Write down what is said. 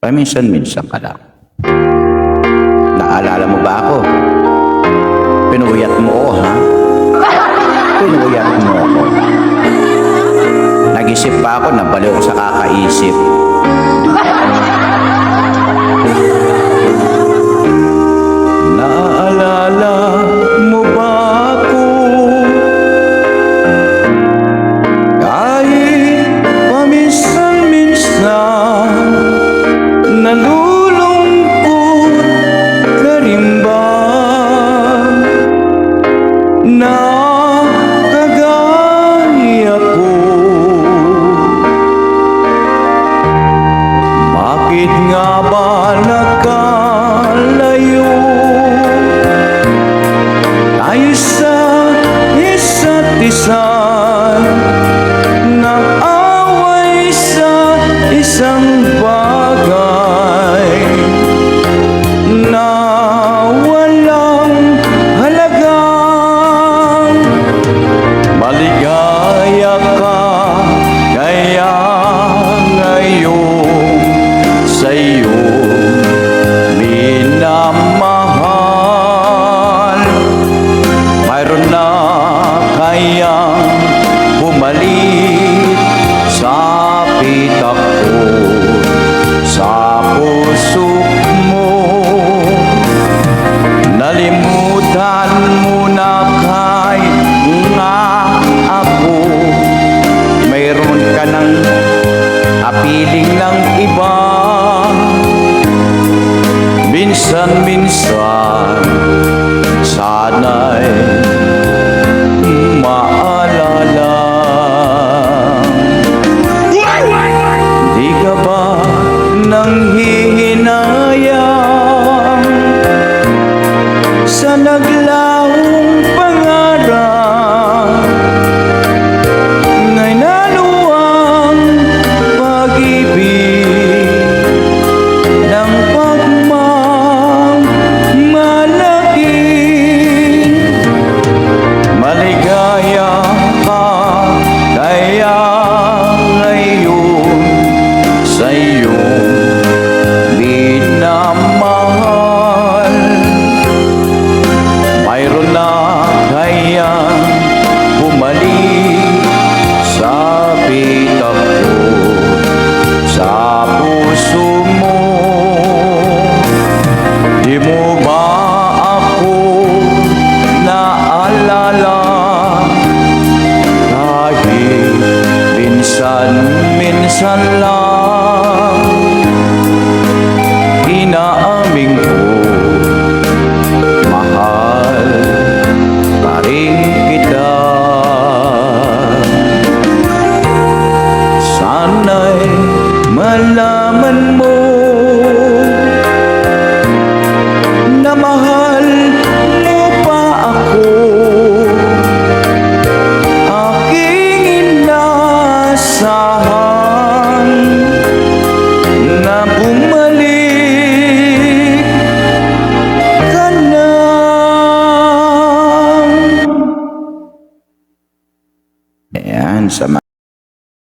Paminsan-minsan ka lang. Naalala mo ba ako? Pinuyat mo ako, ha? Pinuyat mo ako. Nag-isip pa ako na baliw sa kakaisip. Naalala mo ba ako? Kahit paminsan-minsan nalulungkot ka rin ba? Na kagaya ko, bakit nga ba nagkalayo tayo sa isa't isa, nag-away sa isang bagay na walang halaga? Maligaya ka kaya ngayon sa'yo minamahal. Mayroon na kayang bumalik sa pitak ko, sa puso mo? Nalimutan mo na kahit nga ako mayroon ka ng kapiling ng iba. Minsan-minsan sana'y maalala. Di ka ba nanghihinayang sa naglahong pangarap? Nga'y naluwang pag-ibig ng pagmamalaki. Maligaya ka kaya ngayon sa'yo minamahal. Mayroon na kayang bumalik sa pitak ko, sa puso mo? Di mo ba ako naalala? Kahit minsan-minsan lang inaaming ko, mahal pa rin kita. Sana'y malaman